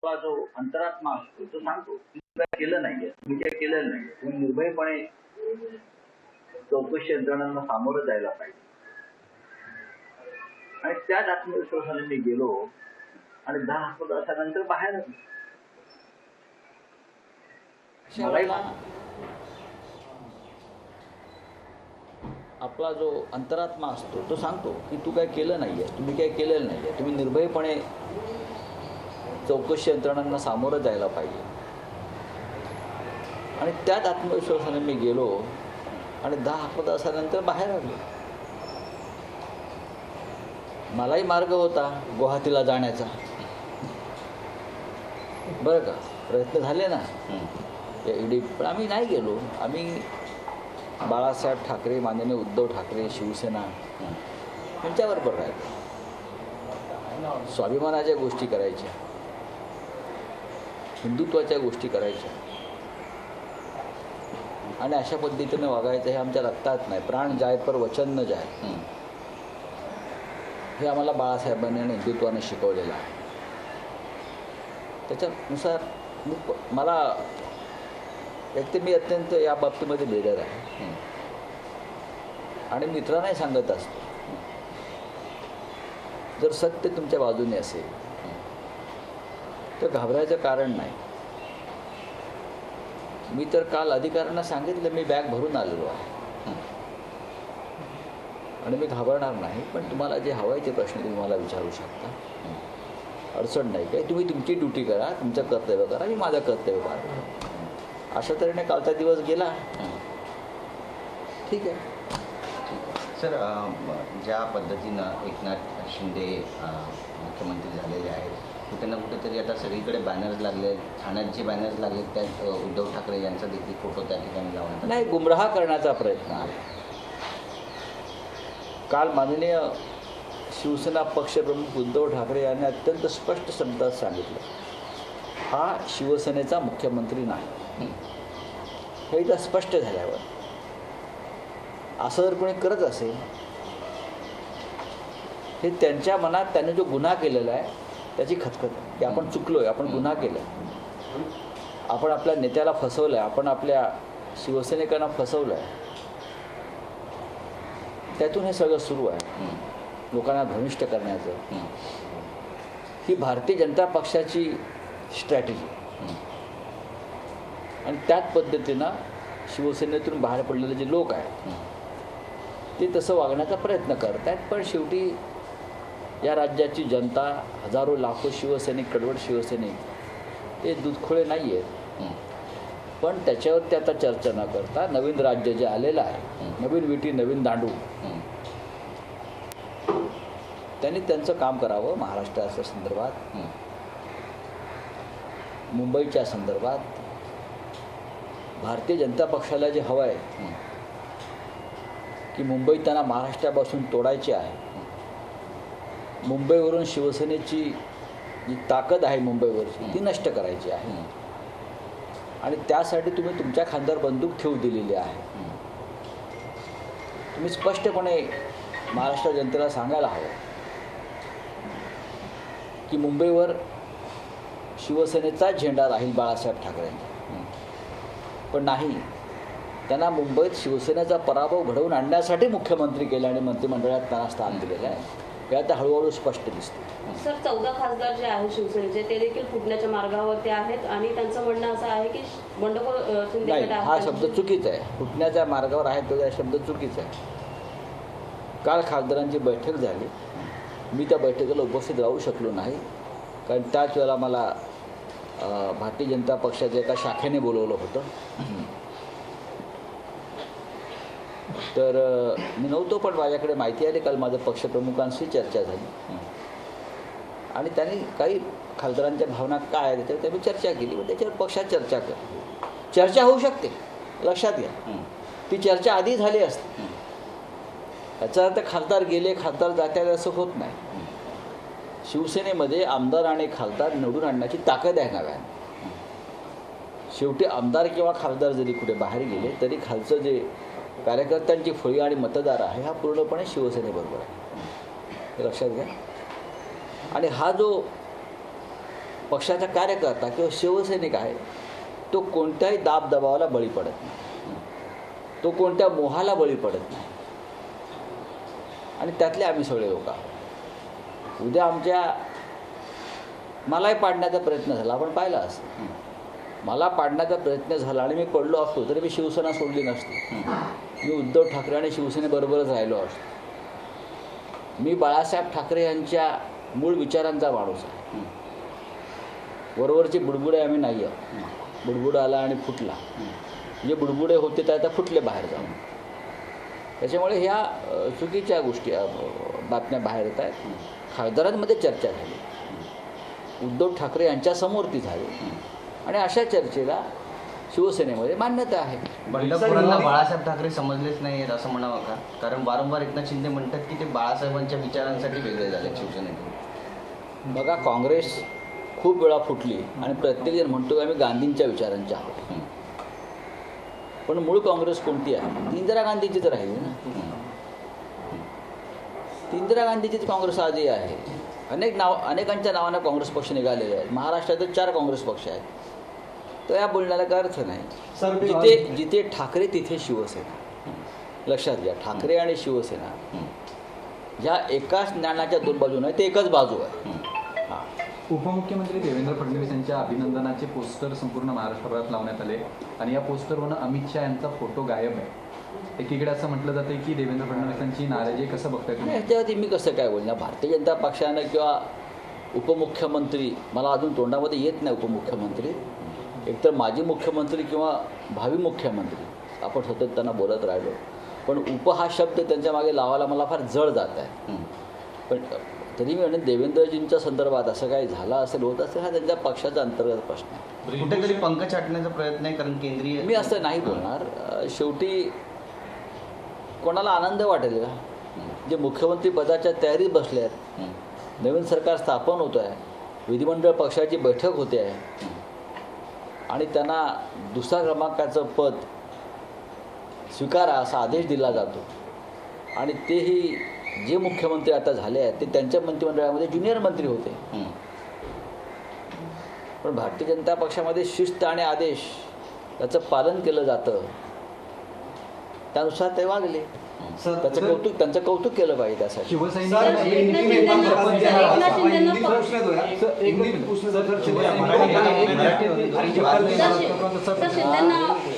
आपला जो अंतरात्मा असतो तो सांगतो तुम्ही काय केलं नाहीये, तुम्ही काय केलेलं नाही, तुम्ही निर्भयपणे चौकशी यंत्रणांना सामोरं जायला पाहिजे. आणि त्याच आत्मविश्वासाने मी गेलो आणि 10-15 तासानंतर बाहेर आलो. आपला जो अंतरात्मा असतो तो सांगतो की तू काय केलं नाहीये, तुम्ही काय केलेलं नाहीये, तुम्ही निर्भयपणे चौकशी यंत्रणांना सामोरं जायला पाहिजे. आणि त्याच आत्मविश्वासाने मी गेलो आणि 10-15 तासानंतर बाहेर आलो. मलाही मार्ग होता गुवाहाटीला जाण्याचा, बरं का, प्रयत्न झाले ना या ईडी, पण आम्ही नाही गेलो. आम्ही बाळासाहेब ठाकरे, माननीय उद्धव ठाकरे, शिवसेना यांच्याबरोबर राहिलो. स्वाभिमानाच्या गोष्टी करायच्या, हिंदुत्वाच्या गोष्टी करायच्या आणि अशा पद्धतीने वागायचं. हे आमच्या रक्तात नाही. प्राण जाय पर वचन न जाय, हे आम्हाला बाळासाहेबांनी आणि हिंदुत्वाने शिकवलेलं आहे. त्याच्यानुसार मला एक तर मी अत्यंत या बाबतीमध्ये बेडर आहे आणि मित्रांनाही सांगत असतो, जर सत्य तुमच्या बाजूने असेल तर घाबरायचं कारण नाही. मी तर काल अधिकाऱ्यांना सांगितलं मी बॅग भरून आलेलो आहे आणि मी घाबरणार नाही, पण तुम्हाला जे हवायचे प्रश्न तुम्ही मला विचारू शकता, अडचण नाही. काय, तुम्ही तुमची ड्युटी करा, तुमचं कर्तव्य करा, मी माझं कर्तव्य करा. अशा तऱ्हेने कालचा दिवस गेला. ठीक आहे सर. ज्या पद्धतीनं एकनाथ शिंदे मुख्यमंत्री झालेले आहेत, कुठे ना कुठेतरी आता सगळीकडे बॅनर्स लागले, ठाण्यात जे बॅनर्स लागले त्यात उद्धव ठाकरे यांचा देखील फोटो त्या ठिकाणी लावण्यात नाही, गुमराह करण्याचा प्रयत्न आहे. काल माननीय शिवसेना पक्षप्रमुख उद्धव ठाकरे यांनी अत्यंत स्पष्ट शब्दात सांगितलं, हा शिवसेनेचा मुख्यमंत्री नाही. हे एकदा स्पष्ट झाल्यावर असं जर कोणी करत असेल, हे त्यांच्या मनात त्याने जो गुन्हा केलेला आहे त्याची खतखत आहे की आपण चुकलोय, आपण गुन्हा केला, आपण आपल्या नेत्याला फसवलं आहे, आपण आपल्या शिवसैनिकांना फसवलं आहे. त्यातून हे सगळं सुरू आहे, लोकांना भ्रमिष्ट करण्याचं. ही भारतीय जनता पक्षाची स्ट्रॅटेजी आणि त्याच पद्धतीनं शिवसेनेतून बाहेर पडलेले जे लोक आहेत ते तसं वागण्याचा प्रयत्न करत आहेत. पण शेवटी या राज्याची जनता, हजारो लाखो शिवसैनिक, कडवड शिवसैनिक हे दूधखोळे नाही आहेत. पण त्याच्यावर ते आता चर्चा न करता नवीन राज्य जे आलेलं आहे, नवीन विटी नवीन दांडू, त्यांनी त्यांचं काम करावं. महाराष्ट्राच्या संदर्भात, मुंबईच्या संदर्भात, भारतीय जनता पक्षाला जे हवं आहे की मुंबई त्यांना महाराष्ट्रापासून तोडायची आहे. मुंबईवरून शिवसेनेची जी ताकद आहे मुंबईवरची ती नष्ट करायची आहे आणि त्यासाठी तुम्ही तुमच्या खांद्यावर बंदूक ठेवू दिलेली आहे. तुम्ही स्पष्टपणे महाराष्ट्र जनतेला सांगायला हवं की मुंबईवर शिवसेनेचा झेंडा राहील बाळासाहेब ठाकरेंचा. पण नाही, त्यांना मुंबईत शिवसेनेचा पराभव घडवून आणण्यासाठी मुख्यमंत्री केले आणि मंत्रिमंडळात त्यांना स्थान दिलेलं आहे. हे आता हळूहळू स्पष्ट दिसते. सर, 14 खासदार जे आहेत शिवसेनेचे ते देखील फुटण्याच्या मार्गावरती आहेत आणि त्यांचं म्हणणं असं आहे की बंडखोर शिंदे गट हा शब्द चुकीचा आहे. फुटण्याच्या मार्गावर आहे तो शब्द चुकीचा आहे. काल खासदारांची बैठक झाली, मी त्या बैठकीला उपस्थित राहू शकलो नाही कारण त्याच वेळेला मला भारतीय जनता पक्षाच्या एका शाखेने बोलवलं होतं. तर मी नव्हतो, पण माझ्याकडे माहिती आली. काल माझं पक्षप्रमुखांशी चर्चा झाली आणि त्यांनी काही खासदारांच्या भावना काय आहेत त्याच्यावर त्यांनी चर्चा केली व त्याच्यावर पक्षात चर्चा होऊ शकते. लक्षात घ्या, ती चर्चा आधी झाली असते. याचा अर्थ खासदार गेले, खासदार जाते असं होत नाही. शिवसेनेमध्ये आमदार आणि खासदार निवडून आणण्याची ताकद आहे नव्याने. शेवटी आमदार किंवा खासदार जरी कुठे बाहेर गेले तरी खालचं जे कार्यकर्त्यांची फळी आणि मतदार आहे हा पूर्णपणे शिवसेनेबरोबर आहे, हे लक्षात घ्या. आणि हा जो पक्षाचा कार्यकर्ता किंवा शिवसैनिक आहे तो कोणत्याही दाबदबावाला बळी पडत नाही, तो कोणत्या मोहाला बळी पडत नाही. आणि त्यातले आम्ही सगळे लोक आहोत. उद्या मलाही पाडण्याचा प्रयत्न झाला, आपण पाहिला असं. मला पाडण्याचा प्रयत्न झाला आणि मी पडलो असतो तरी मी शिवसेना सोडली नसती. मी उद्धव ठाकरे आणि शिवसेनेबरोबरच राहिलो असतो. मी बाळासाहेब ठाकरे यांच्या मूळ विचारांचा माणूस आहे. वरवरचे बुडबुडे आम्ही नाही आहोत. बुडबुडा आला आणि फुटला, जे बुडबुडे होते त्या आता फुटले बाहेर जाऊन. त्याच्यामुळे ह्या चुकीच्या गोष्टी बातम्या बाहेर येत आहेत. खासदारांमध्ये चर्चा झाली, उद्धव ठाकरे यांच्यासमोर ती झाली आणि अशा चर्चेला शिवसेनेमध्ये मान्यता आहे. बंडखोरांना बाळासाहेब ठाकरे समजलेच नाही आहेत असं म्हणावं का? कारण वारंवार एकनाथ शिंदे म्हणतात की ते बाळासाहेबांच्या विचारांसाठी वेगळे झाले शिवसेनेतून. बघा, काँग्रेस खूप वेळा फुटली आणि प्रत्येकजण म्हणतो की आम्ही गांधींच्या विचारांचे आहोत. पण मूळ काँग्रेस कोणती आहे? ती इंदिरा गांधीचीच राहिली ना. ती इंदिरा गांधीचीच काँग्रेस आजही आहे. अनेकांच्या नावानं काँग्रेस पक्ष निघालेले आहेत. महाराष्ट्रात 4 काँग्रेस पक्ष आहेत. तर या बोलण्याला काय अर्थ नाही. जिथे ठाकरे तिथे शिवसेना. लक्षात घ्या, ठाकरे आणि शिवसेना ह्या एकाच नाण्याच्या 2 बाजू नाही, ते एकच बाजू आहे. हां. उपमुख्यमंत्री देवेंद्र फडणवीस यांच्या अभिनंदनाचे पोस्टर संपूर्ण महाराष्ट्रभरात लावण्यात आले आणि या पोस्टरवरून अमित शहा यांचा फोटो गायब आहे. एकीकडे असं म्हटलं जातं की देवेंद्र फडणवीसांची नाराजी कसं बघताय तुम्ही? ह्याच्यावरती मी कसं काय बोलणार? भारतीय जनता पक्षानं किंवा उपमुख्यमंत्री, मला अजून तोंडामध्ये येत नाही उपमुख्यमंत्री, एकतर माजी मुख्यमंत्री किंवा भावी मुख्यमंत्री, आपण सतत त्यांना बोलत राहिलो. पण उप हा शब्द त्यांच्या मागे लावायला मला फार जड जात आहे. पण तरी मी म्हणेन देवेंद्रजींच्या संदर्भात असं काही झालं असेल, होत असेल, हा त्यांच्या पक्षाचा अंतर्गत प्रश्न आहे. कुठेतरी पंख छाटण्याचा प्रयत्न आहे, कारण केंद्रीय मी असं नाही बोलणार. शेवटी कोणाला आनंद वाटेल का? जे मुख्यमंत्री पदाच्या तयारीत बसले आहेत, नवीन सरकार स्थापन होतं आहे, विधिमंडळ पक्षाची बैठक होते आहे आणि त्यांना 2ऱ्या क्रमांकाचं पद स्वीकारा असा आदेश दिला जातो आणि तेही जे मुख्यमंत्री आता झाले आहेत ते त्यांच्या मंत्रिमंडळामध्ये ज्युनियर मंत्री होते. पण भारतीय जनता पक्षामध्ये शिस्त आणि आदेश याचं पालन केलं जातं, त्यानुसार ते वागले. त्यांचं कौतुक केलं पाहिजे. त्यासाठी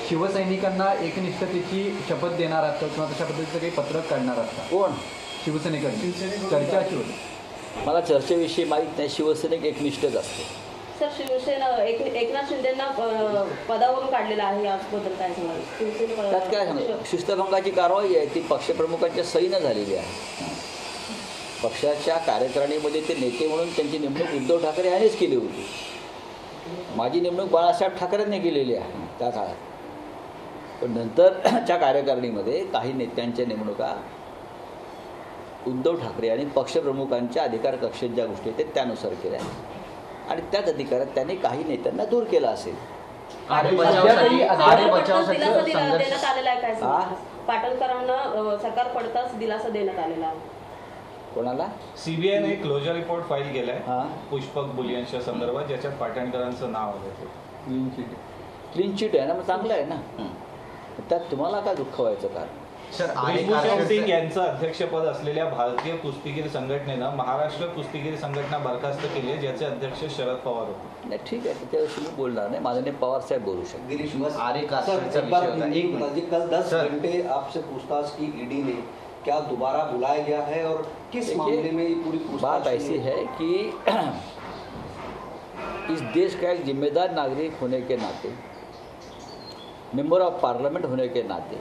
शिवसैनिकांना एकनिष्ठतेची शपथ देणार आहात किंवा तशा पद्धतीचं काही पत्रक काढणार आहात का? कोण? शिवसैनिकांनी चर्चा अशी होती. मला चर्चेविषयी माहीत नाही. शिवसैनिक एकनिष्ठच असते. सर, शिवसेना एकनाथ शिंदेंना पदावरून काढलेलं आहे, याबद्दल काय सांगाल? त्यात काय सांगू? शिस्तभंगाची कारवाई आहे, ती पक्षप्रमुखांच्या सहीनं झालेली आहे. पक्षाच्या कार्यकारिणीमध्ये ते नेते म्हणून त्यांची नेमणूक उद्धव ठाकरे यांनीच केली होती. माझी नेमणूक बाळासाहेब ठाकरेंनी केलेली आहे त्या काळात. पण नंतरच्या कार्यकारिणीमध्ये काही नेत्यांच्या नेमणुका उद्धव ठाकरे आणि पक्षप्रमुखांच्या अधिकार कक्षेत ज्या गोष्टी आहेत ते त्यानुसार केल्या आणि त्याच अधिकारात त्यांनी काही नेत्यांना दूर केला असेल. पाटणकरांना सरकार पडताच दिलासा देण्यात आलेला आहे. कोणाला? सीबीआयने एक क्लोजर रिपोर्ट फाईल केलाय हां. पुष्पक बुलियनच्या संदर्भात, ज्याच्यात पाटणकरांचं नाव आलं. क्लीन चिट आहे ना, मग चांगलं आहे ना. त्यात तुम्हाला काय दुःख व्हायचं कारण? ब्रिजभूषण सिंग यांचं अध्यक्षपद असलेल्या भारतीय कुस्तीगीर संघटनेनं महाराष्ट्र कुस्तीगीर संघटना बरखास्त केली आहे, ज्याचे अध्यक्ष शरद पवार होते. नाही, ठीक आहे, त्याच्याविषयी मी बोलणार नाही. माननीय पवार साहेब बोलू शकतात. गिरीश, बस कल 10 घंटे आपसे पूछताछ की ईडी ने, क्या दोबारा बुलाया गया है और किस मामले में ये पूरी बात ऐसी है कि इस देश का एक जिम्मेदार नागरिक होने के नाते, मेंबर ऑफ पार्लियामेंट होने के नाते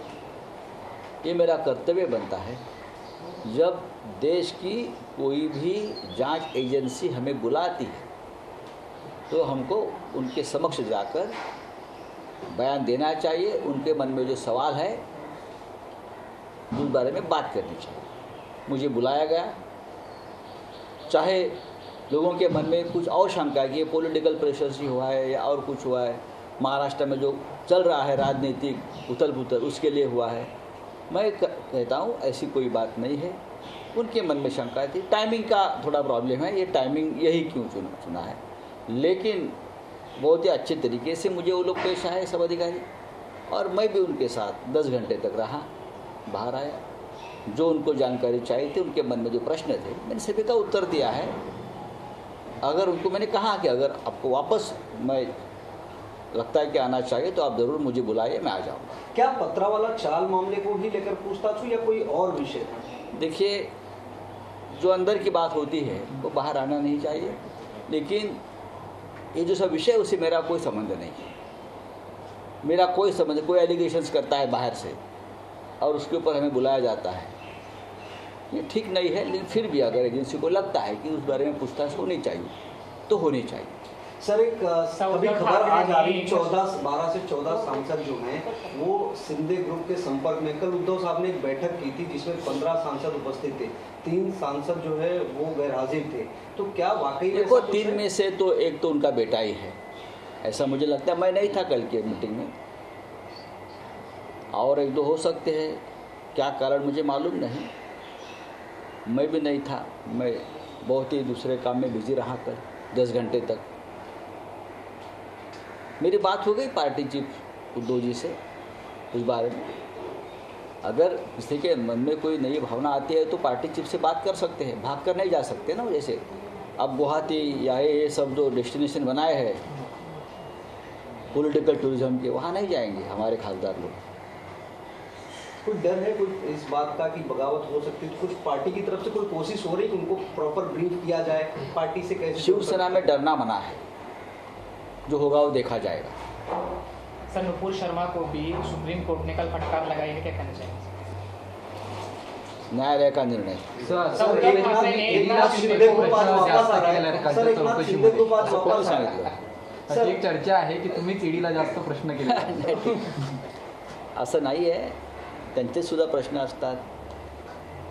ये मेरा कर्तव्य बनता है, जब देश की कोई भी जांच एजेंसी हमें बुलाती है तो हमको उनके समक्ष जाकर बयान देना चाहिए. उनके मन में जो सवाल है उस बारे में बात करनी चाहिए. मुझे बुलाया गया, चाहे लोगों के मन में कुछ और शंका है कि ये पॉलिटिकल प्रेशर से हुआ है या और कुछ हुआ है, महाराष्ट्र में जो चल रहा है राजनीतिक उथल पुथल उसके लिए हुआ है, मैं कहता हूँ ऐसी कोई बात नहीं है. उनके मन में शंका थी, टाइमिंग का थोड़ा प्रॉब्लम है, ये टाइमिंग यही क्यों चुना है. लेकिन बहुत ही अच्छे तरीके से मुझे वो लोग पेश आए सब अधिकारी, और मैं भी उनके साथ 10 घंटे तक रहा, बाहर आया। जो उनको जानकारी चाहिए थी, उनके मन में जो प्रश्न थे, मैंने सभी का उत्तर दिया है। अगर उनको मैंने कहा कि अगर आपको वापस मैं लगता है कि आना चाहिए तो आप ज़रूर मुझे बुलाइए, मैं आ जाऊँगा। क्या पत्रावाला चाल मामले को ही लेकर पूछताछ हुई या कोई और विषय था? देखिए, जो अंदर की बात होती है वो बाहर आना नहीं चाहिए, लेकिन ये जो सब विषय उससे मेरा कोई संबंध नहीं है। मेरा कोई संबंध, कोई एलिगेशंस करता है बाहर से और उसके ऊपर हमें बुलाया जाता है, ये ठीक नहीं है। लेकिन फिर भी अगर एजेंसी को लगता है कि उस बारे में पूछताछ होनी चाहिए तो होनी चाहिए। सर, एक अभी खबर आज आ रही, 12 से 14 सांसद जो हैं वो शिंदे ग्रुप के संपर्क में। कल उद्धव साहब ने एक बैठक की थी जिसमें 15 सांसद उपस्थित थे, 3 सांसद जो है वो गैर हाजिर थे। तो क्या वाकई देखो, 3 में से तो एक तो उनका बेटा ही है, ऐसा मुझे लगता है। मैं नहीं था कल की मीटिंग में, और 1-2 हो सकते हैं, क्या कारण मुझे मालूम नहीं, मैं भी नहीं था। मैं बहुत ही दूसरे काम में बिजी रहा कल 10 घंटे तक। मेरी बात हो गई पार्टी चीफ उद्धव जी से उस बारे में। अगर किसी के मन में कोई नई भावना आती है तो पार्टी चीफ से बात कर सकते हैं, भाग कर नहीं जा सकते ना। जैसे अब गुवाहाटी या ये सब जो डेस्टिनेशन बनाए हैं पॉलिटिकल टूरिज्म के, वहाँ नहीं जाएंगे हमारे खासदार लोग। कुछ डर है कुछ इस बात का कि बगावत हो सकती है? कुछ पार्टी की तरफ से कोई कोशिश हो रही कि उनको प्रॉपर ब्रीफ किया जाए, पार्टी से कैसे? शिवसेना में डरना मना है, जो होगा वो देखा जाएगा। सर, नुपुर शर्मा को भी सुप्रीम कोर्ट ने कल फटकार लगाई है, क्या कहना चाहिए? न्यायालय का निर्णय। सर, एक नाथ शिंदे को बात वापस आ रहा है। सर, एक नाथ शिंदे को बात वापस आ रहा है। अशी एक चर्चा आहे की तुम्हीच ईडीला जास्त प्रश्न केले. असं नाही आहे, त्यांचे सुद्धा प्रश्न असतात,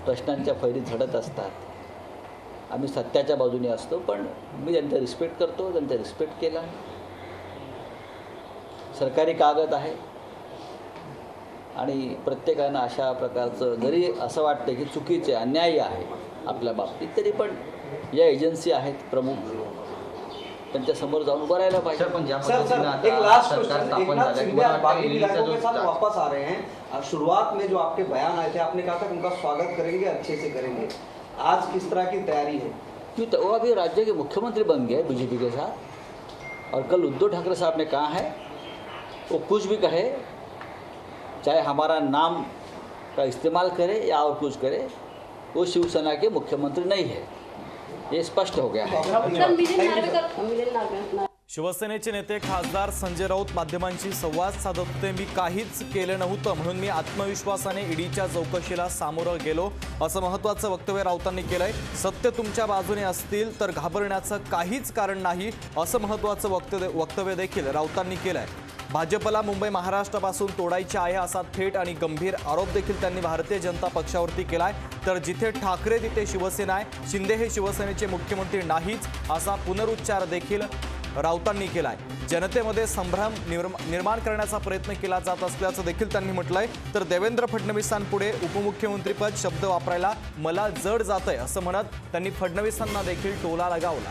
प्रश्नांच्या फैरी झडत असतात. आम्ही सत्याच्या बाजूने असतो, पण मी त्यांचा रिस्पेक्ट करतो, त्यांचा रिस्पेक्ट केला. सरकारी कागद आहे आणि प्रत्येकानं अशा प्रकारचं जरी असं वाटतं की चुकीचे अन्यायी आहे आपल्या बाबतीत, तरी पण या एजन्सी आहेत प्रमुख, त्यांच्या समोर जाऊन उभं राहायला पाहिजे. पण ज्या सर पद्धतीने एक आता लास्ट सरकार क्वेश्चन, स्थापन एकनाथ झालं, शिंदे आज बाकी ईडीचा विधायकों जो के साथ वापस आ रहे हैं. शुरुआत में जो आपके बयान आए थे, आपने कहा था कि उनका स्वागत करेंगे, अच्छे से करेंगे. आज किस तरह की तैयारी है? क्यों तो वो अभी राज्य के मुख्यमंत्री बन गए बीजेपी के साथ, और कल उद्धव ठाकरे साहब ने कहा है वो कुछ भी कहे, चाहे हमारा नाम का इस्तेमाल करे या और कुछ करे, वो शिवसेना के मुख्यमंत्री नहीं है, ये स्पष्ट हो गया है. सर, मिलिंद नार्वेकर शिवसेनेचे नेते खासदार संजय राऊत माध्यमांशी संवाद साधत होते. मी काहीच केलं नव्हतं म्हणून मी आत्मविश्वासाने ईडीच्या चौकशीला सामोरं गेलो, असं महत्त्वाचं वक्तव्य राऊतांनी केलंय. सत्य तुमच्या बाजूने असतील तर घाबरण्याचं काहीच कारण नाही, असं महत्त्वाचं वक्तव्य देखील राऊतांनी केलंय. भाजपला मुंबई महाराष्ट्रापासून तोडायचे आहे असा थेट आणि गंभीर आरोप देखील त्यांनी भारतीय जनता पक्षावरती केलाय. तर जिथे ठाकरे तिथे शिवसेना आहे, शिंदे हे शिवसेनेचे मुख्यमंत्री नाहीच असा पुनरुच्चार देखील राऊतांनी केलाय. जनतेमध्ये संभ्रम निर्माण करण्याचा प्रयत्न केला जात असल्याचं देखील त्यांनी म्हटलंय. तर देवेंद्र फडणवीसांपुढे उपमुख्यमंत्रीपद शब्द वापरायला मला जड जातंय असं म्हणत त्यांनी फडणवीसांना देखील टोला लगावला.